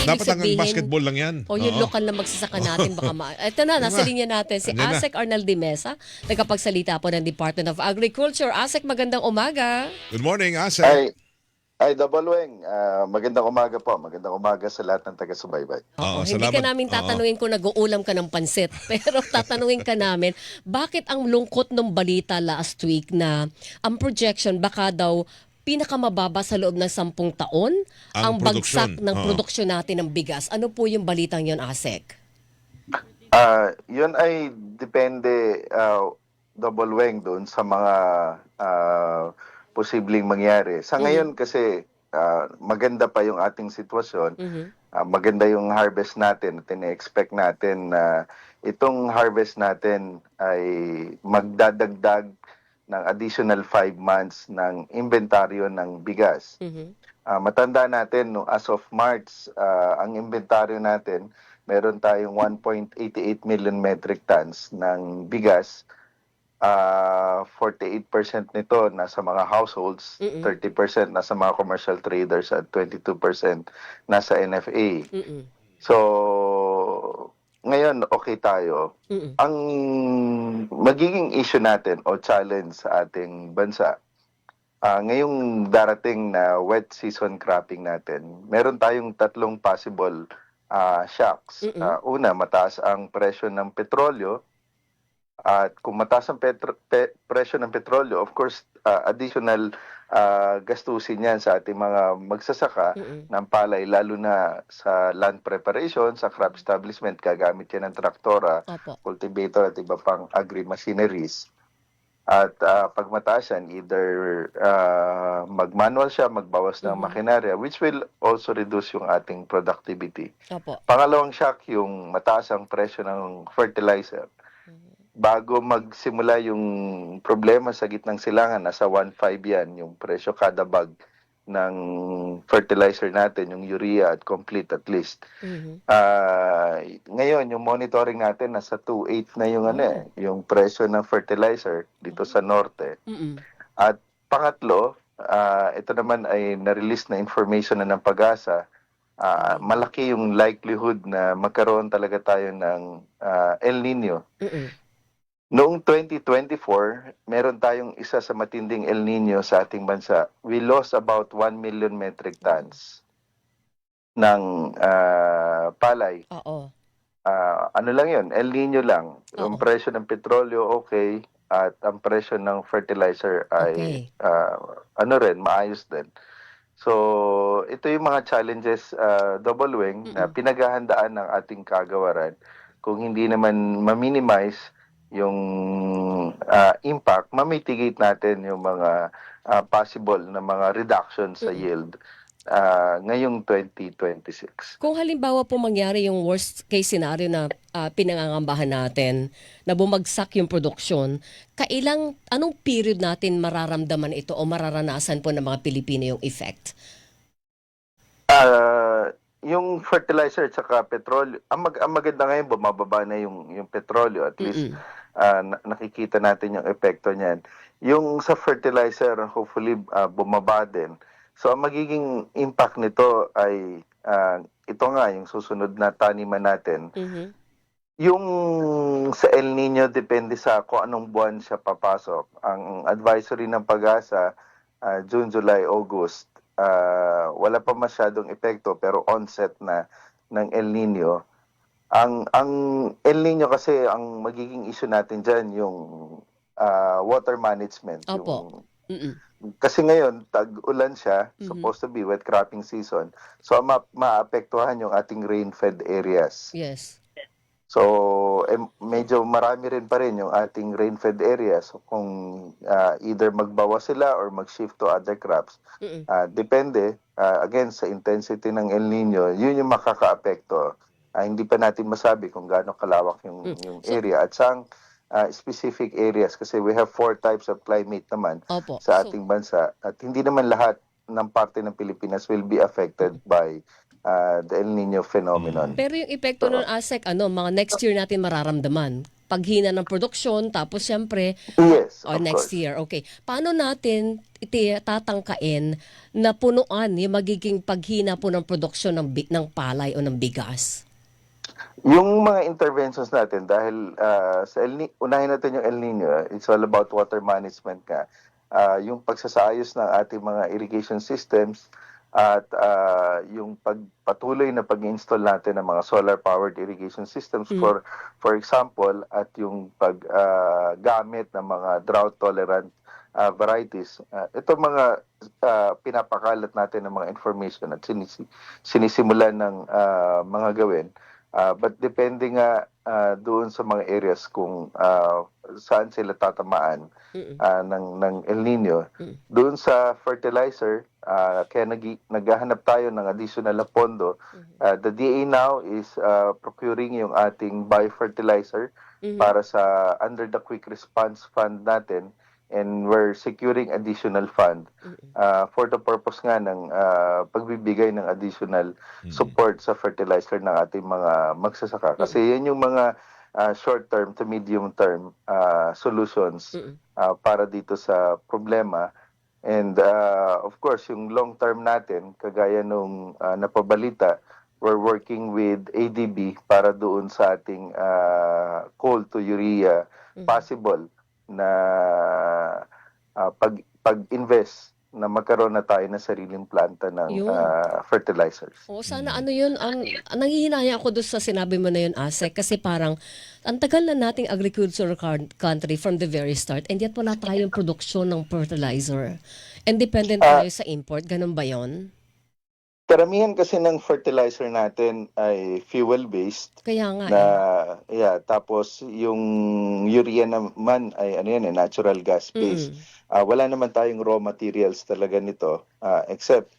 ibig Dapat hanggang sabihin, basketball lang yan. o yung Oo. lokal na magsasaka natin baka ito na, nasa Diba? linya natin si Andyan na. Asek Arnal de Mesa, nagkapagsalita po ng Department of Agriculture. Asek, magandang umaga. Good morning, Asek. Ay, Double Weng. Magandang umaga po. Magandang umaga sa lahat ng taga-subaybay. Oo, Oo, hindi ka salamat. namin Oo. tatanungin kung nag-uulam ka ng pansit. Pero tatanungin ka namin, bakit ang lungkot ng balita last week na ang projection baka daw pinakamababa sa loob ng 10 taon ang bagsak produksyon. ng Oo. produksyon natin ng bigas. Ano po yung balitang yon, Asek? Yun ay depende, Double Weng, doon sa mga posibleng mangyari. Sa ngayon kasi, maganda pa yung ating sitwasyon. Maganda yung harvest natin. Tine-expect natin na itong harvest natin ay magdadagdag ng additional 5 months ng inventaryo ng bigas. Matanda natin, no, as of March, ang inventaryo natin, meron tayong 1.88 million metric tons ng bigas. 48% nito nasa mga households, 30% nasa mga commercial traders at 22% nasa NFA. So, ngayon okay tayo. Ang magiging issue natin o challenge sa ating bansa, ngayong darating na wet season cropping natin, meron tayong tatlong possible shocks. Una, mataas ang presyo ng petrolyo. At kung mataas ang presyo ng petrolyo, of course, additional gastusin yan sa ating mga magsasaka ng palay, lalo na sa land preparation, sa crop establishment, gagamit yan ng traktora, Opo. cultivator at iba pang agri-machineries. At pag mataas yan, either mag-manual siya, magbawas ng makinarya, which will also reduce yung ating productivity. Opo. Pangalawang shock, yung mataas ang presyo ng fertilizer. Bago magsimula yung problema sa gitnang silangan, nasa 1.5 yan, yung presyo kada bag ng fertilizer natin, yung urea at complete at least. Ngayon, yung monitoring natin, nasa 2.8 na yung, yung presyo ng fertilizer dito sa norte. At pangatlo, ito naman ay na-release na information na ng Pag-asa. Malaki yung likelihood na magkaroon talaga tayo ng El Nino. Noong 2024, meron tayong isa sa matinding El Nino sa ating bansa. We lost about 1 million metric tons ng palay. Oo. Ano lang yun, El Nino lang. Ang Oo. presyo ng petrolyo, okay. At ang presyo ng fertilizer ay maayos din. So, ito yung mga challenges, Double Weng, na pinaghahandaan ng ating kagawaran. Kung hindi naman ma-minimize yung impact, mamitigate natin yung mga possible na mga reduction sa yield ngayong 2026. Kung halimbawa po mangyari yung worst case scenario na pinangangambahan natin, na bumagsak yung produksyon, anong period natin mararamdaman ito o mararanasan po ng mga Pilipino yung effect? Yung fertilizer at saka petrolyo, ang maganda ngayon, bumababa na yung petrolyo. At least nakikita natin yung epekto niyan. Yung sa fertilizer, hopefully bumaba din. So ang magiging impact nito ay ito nga, yung susunod na taniman natin. Yung sa El Nino, depende sa kung anong buwan siya papasok. Ang advisory ng Pag-asa, June, July, August, wala pa masyadong epekto pero onset na ng El Nino. Ang El Nino kasi, ang magiging issue natin dyan, yung water management. Opo. Kasi ngayon, tag-ulan siya, supposed to be wet cropping season. So, maapektuhan yung ating rain-fed areas. Yes. So, medyo marami rin pa rin yung ating rain-fed areas. So, kung either magbawas sila or mag-shift to other crops, depende, again, sa intensity ng El Nino, yun yung makaka-apekto. Hindi pa natin masabi kung gaano kalawak yung area. At sa specific areas, kasi we have 4 types of climate naman sa ating bansa. At hindi naman lahat ng parte ng Pilipinas will be affected by the El Nino phenomenon. Pero yung epekto nun, Asek, mga next year natin mararamdaman. paghina ng produksyon, tapos siyempre, Yes, or of next course. year. Okay. Paano natin tatangkain na punuan yung magiging paghina po ng produksyon ng palay o ng bigas? Yung mga interventions natin dahil sa unahin natin yung El Nino, it's all about water management nga. Yung pagsasaayos ng ating mga irrigation systems at yung pagpatuloy na pag-install natin ng mga solar-powered irrigation systems for example, at yung paggamit ng mga drought-tolerant varieties. Ito mga pinapakalat natin ng mga information at sinisimulan ng mga gawin. But depende nga doon sa mga areas kung saan sila tatamaan ng El Nino. Doon sa fertilizer, kaya naghahanap tayo ng additional na pondo. The DA now is procuring yung ating biofertilizer para sa under the quick response fund natin, and we're securing additional fund for the purpose nga ng pagbibigay ng additional support sa fertilizer ng ating mga magsasaka. Kasi yan yung mga short-term to medium-term solutions para dito sa problema. And of course, yung long-term natin, kagaya nung napabalita, we're working with ADB para doon sa ating coal to urea possible na pag-invest na magkaroon na tayo ng sariling planta ng Yun. fertilizers. O sana ano yun, nangihinayang ako doon sa sinabi mo na yun, Asek, kasi parang ang tagal na nating agricultural country from the very start, and yet wala tayong produksyon ng fertilizer. And dependent tayo sa import, ganun ba yun? Karamihan kasi ng fertilizer natin ay fuel-based. Kaya nga Na tapos yung urea naman ay ano yan, natural gas based. Wala naman tayong raw materials talaga nito except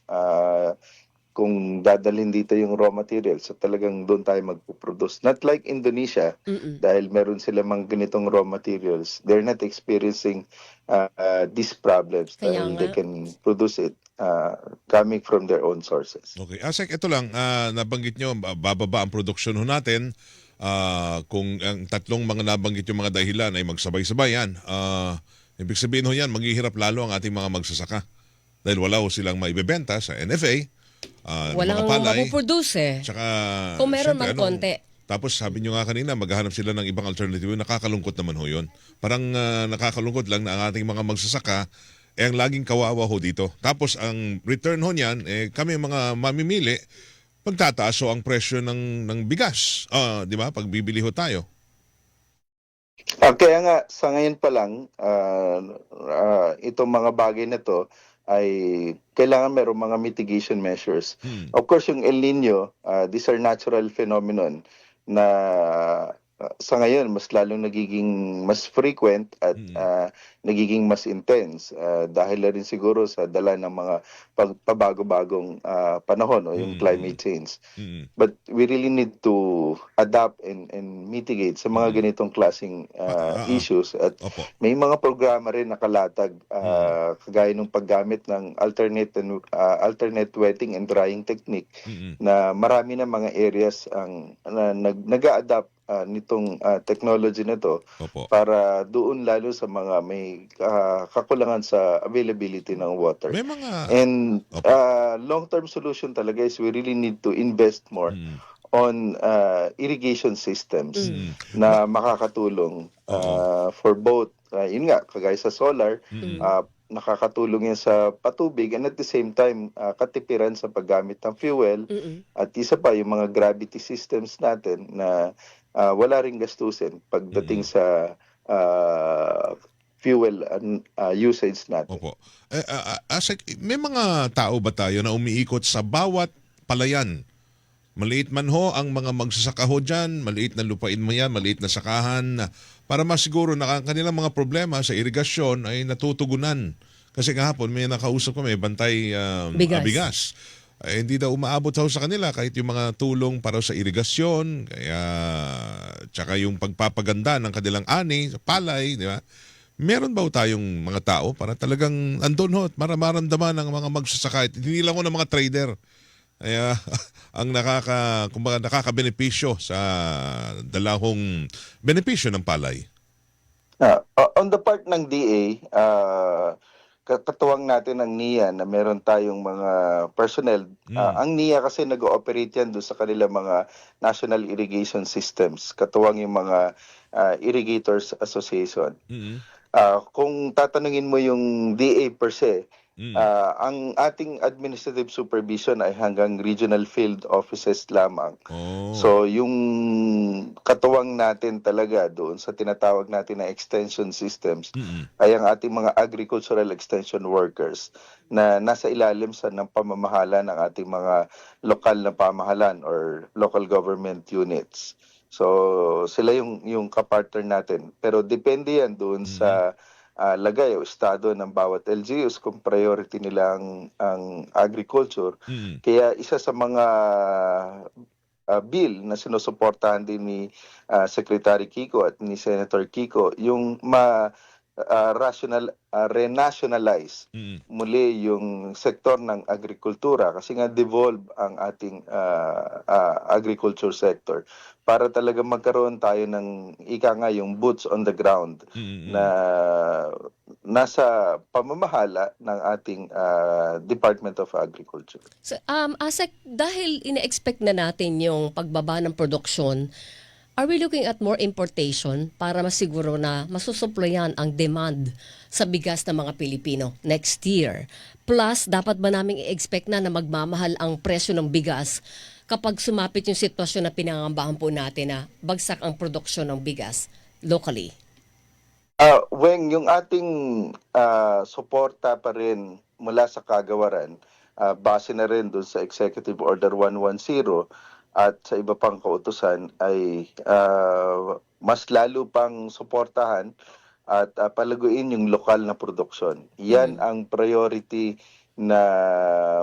kung dadalhin dito yung raw materials, so talagang doon tayo magpo-produce. Not like Indonesia, dahil meron sila mga ganitong raw materials, they're not experiencing these problems Kaya dahil nga. they can produce it coming from their own sources. Okay. Asek, ito lang, nabanggit nyo, bababa ang produksyon ho natin. Kung ang tatlong mga nabanggit yung mga dahilan ay magsabay-sabay yan, ibig sabihin ho yan, maghihirap lalo ang ating mga magsasaka. Dahil wala ho silang maibebenta sa NFA, Walang mga palay. mapuproduce eh. Tsaka, Kung meron syempre, man konti. Tapos sabi nyo nga kanina, maghahanap sila ng ibang alternative. Nakakalungkot naman ho yun. Parang nakakalungkot lang na ang ating mga magsasaka, ang laging kawawa ho dito. Tapos ang return ho niyan, kami mga mamimili, pagtataas ho ang presyo ng bigas. Di ba? Pagbibili ho tayo. Kaya nga, sa ngayon pa lang, itong mga bagay na to ay kailangan merong mga mitigation measures. Of course, yung El Nino, these are natural phenomenon na sa ngayon mas lalong nagiging mas frequent at nagiging mas intense dahil na rin siguro sa dala ng mga pabago-bagong panahon o yung climate change. But we really need to adapt and mitigate sa mga ganitong klaseng issues, at Opo. may mga programa rin nakalatag kagaya ng paggamit ng alternate wetting and drying technique na marami na mga areas ang nag-a-adapt nitong technology na to Opo. para doon lalo sa mga may kakulangan sa availability ng water. May mga... And long-term solution talaga is we really need to invest more on irrigation systems na makakatulong for both, yun nga, kagaya sa solar, nakakatulong yan sa patubig, and at the same time, katipiran sa paggamit ng fuel. At isa pa, yung mga gravity systems natin na wala ring gastusin pagdating sa fuel usage natin. Opo. Asek, may mga tao ba tayo na umiikot sa bawat palayan? Maliit man ho ang mga magsasaka ho dyan, maliit na lupain mo yan, maliit na sakahan, para masiguro na ang kanilang mga problema sa irigasyon ay natutugunan. Kasi kahapon may nakausap ko, may bantay bigas. Hindi daw umaabot sa kanila kahit yung mga tulong para sa irigasyon, kaya tsaka yung pagpapaganda ng kanilang ani, palay, di ba? Meron ba tayong mga tao para talagang andun ho, para maramdaman ng mga magsasaka, hindi lang ho ng mga trader, ay ang kumbaga nakakabenepisyo sa dalawang benepisyo ng palay. On the part ng DA, katuwang natin ang NIA na meron tayong mga personnel. Ang NIA kasi nag-ooperate yan doon sa kanilang mga National Irrigation Systems. Katuwang yung mga Irrigators Association. Mm. Kung tatanungin mo yung DA per se, Mm. ang ating administrative supervision ay hanggang regional field offices lamang. Oh. So, yung katuwang natin talaga doon sa tinatawag natin na extension systems ay ang ating mga agricultural extension workers na nasa ilalim sa ng pamamahala ng ating mga lokal na pamahalan or local government units. So, sila yung kapartner natin. Pero depende yan doon sa lagay o estado ng bawat LGUs kung priority nila ang agriculture. Kaya isa sa mga bill na sinusuportahan din ni Secretary Kiko at ni Senator Kiko, yung renationalize muli yung sektor ng agrikultura kasi nga devolve ang ating agriculture sector para talaga magkaroon tayo ng yung boots on the ground na nasa pamamahala ng ating Department of Agriculture. So, Asek, dahil ina-expect na natin yung pagbaba ng produksyon, are we looking at more importation para masiguro na masusuplayan ang demand sa bigas ng mga Pilipino next year? Plus, dapat ba namin i-expect na magmamahal ang presyo ng bigas kapag sumapit yung sitwasyon na pinangambahan po natin na bagsak ang produksyon ng bigas locally? Weng, yung ating suporta pa rin mula sa kagawaran, base na rin doon sa Executive Order 110 at sa iba pang kautusan ay mas lalo pang suportahan at palaguin yung lokal na produksyon. Yan ang priority na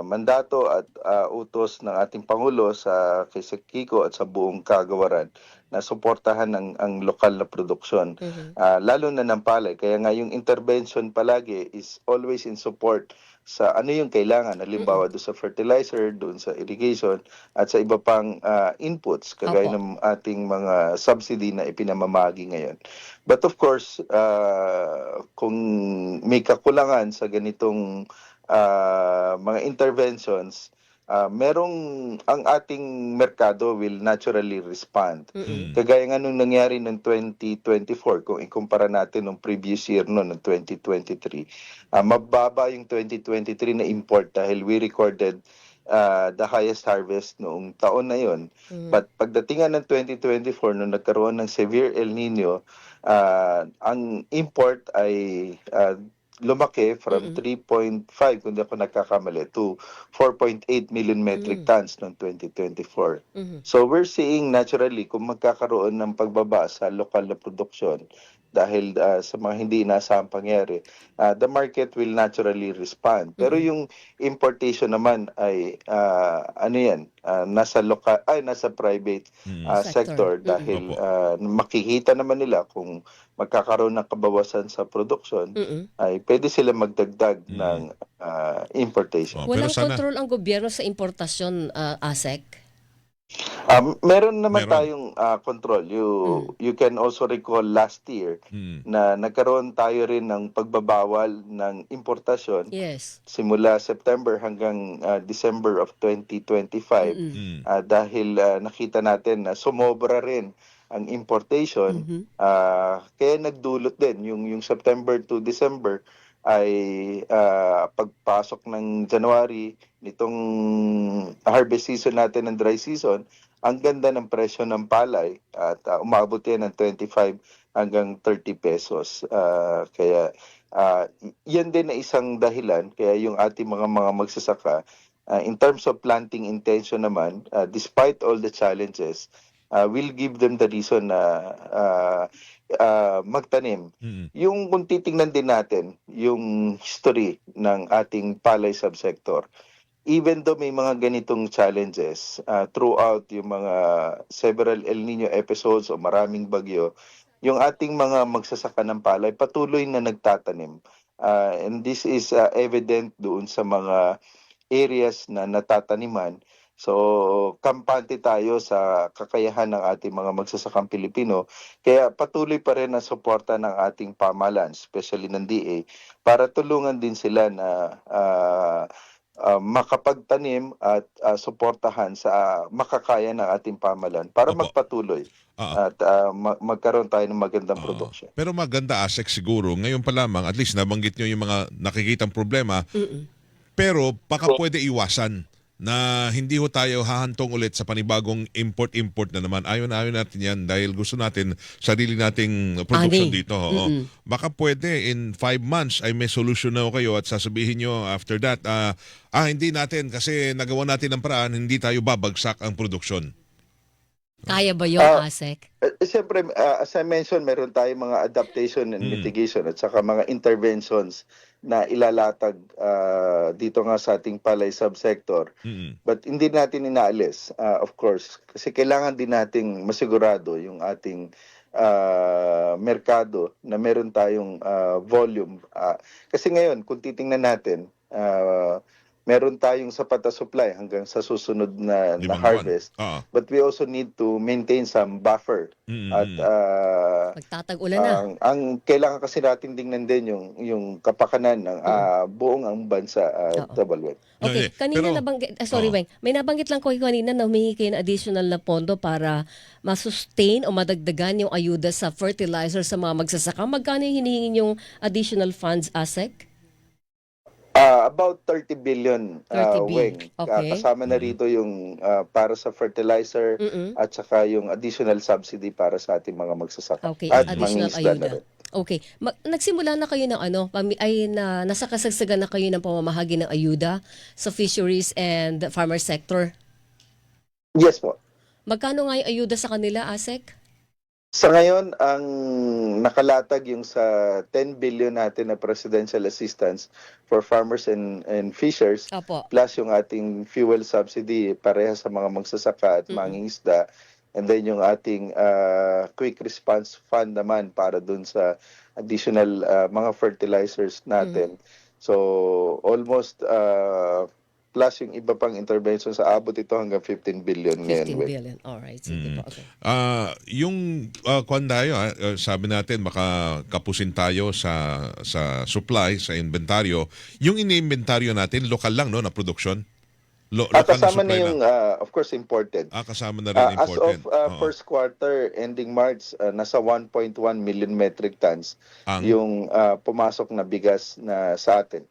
mandato at utos ng ating Pangulo sa kay Kiko at sa buong kagawaran na suportahan ang lokal na produksyon. Lalo na ng palay. Kaya nga yung intervention palagi is always in support sa ano yung kailangan. Halimbawa doon sa fertilizer, doon sa irrigation, at sa iba pang inputs, kagaya ng ating mga subsidy na ipinamamagi ngayon. But of course, kung may kakulangan sa ganitong mga interventions, ang ating merkado will naturally respond. Kagaya nga nung nangyari ng 2024, kung ikumpara natin ng previous year no, ng 2023, mababa yung 2023 na import dahil we recorded the highest harvest noong taon na yon. But pagdating ng 2024, nung nagkaroon ng severe El Nino, ang import ay lumaki from 3.5, kung di ako nagkakamali, to 4.8 million metric tons noong 2024. So we're seeing naturally kung magkakaroon ng pagbaba sa lokal na produksyon dahil sa mga hindi inaasahang pangyari, the market will naturally respond. Pero yung importation naman ay nasa private sector dahil makikita naman nila kung magkakaroon ng kabawasan sa produksyon, ay pwede sila magdagdag ng importation. Walang Pero sana- control ang gobyerno sa importasyon, Asek? Meron naman tayong control. You can also recall last year na nagkaroon tayo rin ng pagbabawal ng importasyon Yes. simula September hanggang December of 2025 dahil nakita natin na sumobra rin ang importation, kaya nagdulot din yung September to December ay pagpasok ng January nitong harvest season natin ng dry season, ang ganda ng presyo ng palay at umabot yan ng 25 hanggang 30 pesos. Kaya yan din na isang dahilan kaya yung ating mga magsasaka in terms of planting intention naman, despite all the challenges, will give them the reason na magtanim. Yung kung titingnan din natin yung history ng ating palay subsector, even though may mga ganitong challenges throughout yung mga several El Nino episodes o maraming bagyo, yung ating mga magsasaka ng palay patuloy na nagtatanim. And this is evident doon sa mga areas na natataniman So, kampante tayo sa kakayahan ng ating mga magsasakang Pilipino. Kaya patuloy pa rin ang suporta ng ating pamahalaan, especially ng DA, para tulungan din sila na makapagtanim at suportahan sa makakaya ng ating pamahalaan para Opo. magpatuloy Oo. at magkaroon tayo ng magandang Oo. produksyon. Pero maganda, Asek, siguro, ngayon pa lamang, at least nabanggit nyo yung mga nakikitang problema, pero baka pwede iwasan na hindi ho tayo hahantong ulit sa panibagong import-import na naman. Ayon natin yan dahil gusto natin sarili nating production Ani. dito. Oo. Baka pwede in 5 months ay may solution na ho kayo at sasabihin nyo after that, hindi natin kasi nagawa natin ang paraan, hindi tayo babagsak ang produksyon. Kaya ba yun, Ah, Asek? Siyempre, as I mentioned, meron tayong mga adaptation and mitigation at saka mga interventions na ilalatag dito nga sa ating palay subsector. But hindi natin inaalis, of course, kasi kailangan din nating masigurado yung ating merkado na meron tayong volume. Kasi ngayon, kung titingnan natin, meron tayong sapat na supply hanggang sa susunod na 5 buwan. harvest. Oo. But we also need to maintain some buffer. At Magtatag-ulan na. ang kailangan kasi natin tingnan din yung kapakanan ng buong ang bansa, Oo. Double Web. Okay, Okay, kanina pero- nabanggit, sorry Oo. Weng, may nabanggit lang ko kanina na humingi kayo ng additional na pondo para masustain o madagdagan yung ayuda sa fertilizer sa mga magsasaka. Magkano yung hinihingi yung additional funds, Asek? About 30 billion, 30 billion. Weng. Okay. Kasama na rito yung para sa fertilizer at saka yung additional subsidy para sa ating mga magsasaka. Okay, At additional mangingisda na ayuda. rin. Okay. Nagsimula na kayo ng nasa kasagsagan na kayo ng pamamahagi ng ayuda sa fisheries and farmer sector. Yes po. Magkano nga yung ayuda sa kanila, Asek? Sa ngayon, ang nakalatag yung sa 10 billion natin na presidential assistance for farmers and fishers, Opo. plus yung ating fuel subsidy pareha sa mga magsasaka at mangingisda, and then yung ating quick response fund naman para dun sa additional mga fertilizers natin. So almost plus yung iba pang intervention sa abot ito hanggang 15 billion 15 ngayon. Weng. billion. Alright. Sige po. Okay. Yung kwan tayo, sabi natin baka kapusin tayo sa supply, sa inventaryo. Yung ini-inventaryo natin, lokal lang no na production. Lokal Kasama supply na yung, lang. of course, imported. Kasama na rin As imported. of Oo. first quarter ending March, nasa 1.1 million metric tons Ang- yung pumasok na bigas na sa atin.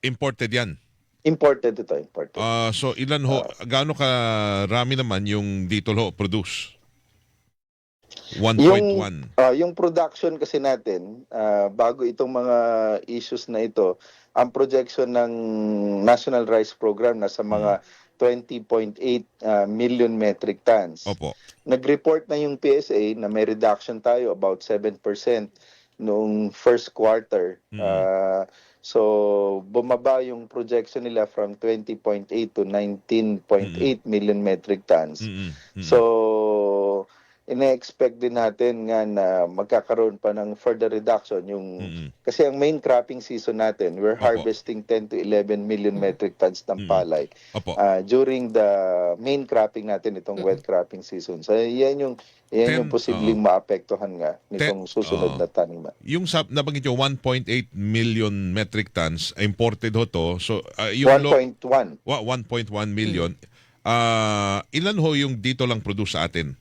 Imported yan. Imported ito, imported. So ilan ho, gaano karami naman yung dito ho produce? 1.1. Yung production kasi natin, bago itong mga issues na ito, ang projection ng National Rice Program nasa mga 20.8 million metric tons. Opo. Nag-report na yung PSA na may reduction tayo about 7% noong first quarter. So bumaba yung projection nila from 20.8 to 19.8 million metric tons. So ina-expect din natin nga na magkakaroon pa ng further reduction yung kasi ang main cropping season natin, we're harvesting 10 to 11 million metric tons ng palay Opo. during the main cropping natin, itong wet cropping season. So yan yung posibleng maapektuhan nga nitong susunod na taniman. Yung nabanggit nyo, 1.8 million metric tons imported ho to. So, yung 1.1. 1.1 million. Ilan ho yung dito lang produce sa atin?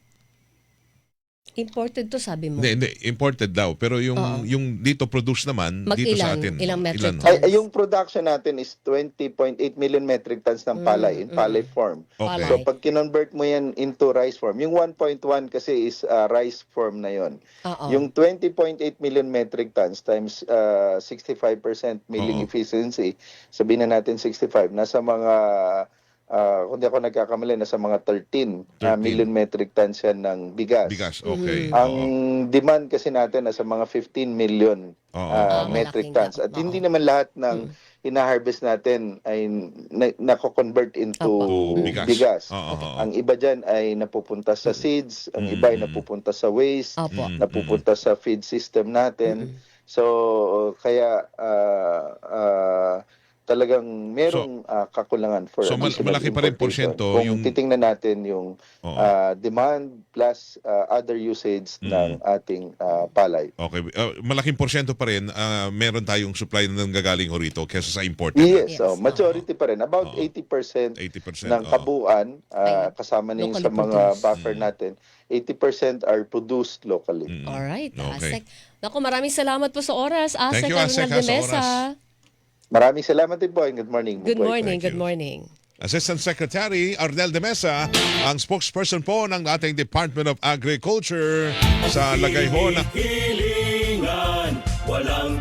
Imported to, sabi mo. Hindi, imported daw. Pero yung dito produce naman, dito sa atin. Ilang metric ho? tons? Yung production natin is 20.8 million metric tons ng palay in palay form. Okay. So pag kinonvert mo yan into rice form, yung 1.1 kasi is rice form na yon. Yung 20.8 million metric tons times 65% milling efficiency, sabihin na natin 65, nasa mga kung di ako nagkakamali, nasa mga 13 million metric tons yan ng bigas. Bigas, okay. Ang demand kasi natin nasa mga 15 million metric malaking tons. gap. At hindi naman lahat ng ina-harvest natin ay nako-convert into bigas. Ang iba dyan ay napupunta sa seeds, ang iba ay napupunta sa waste, napupunta sa feed system natin. So kaya talagang merong kakulangan for so additional malaki pa rin importation. porsyento Kung yung- titingnan natin yung Oo. demand plus other usage ng ating palay. Okay, malaking porsyento pa rin meron tayong supply na nanggagaling ho rito kaysa sa imported. Yes, Yes, majority pa rin. About Oo. 80% 80%, ng oo. kabuuan, Ay, kasama na yung locally sa mga produced. buffer natin, 80% are produced locally. Alright, Okay. Asek. Naku, maraming salamat po sa oras. Asek Thank you, Asek, Ronald de sa Mesa. oras. Maraming salamat din po and good morning. Good Bubuhay. morning, Thank good you. morning. Assistant Secretary Arnel de Mesa, ang spokesperson po ng ating Department of Agriculture sa lagay ho ng Hilingan, walang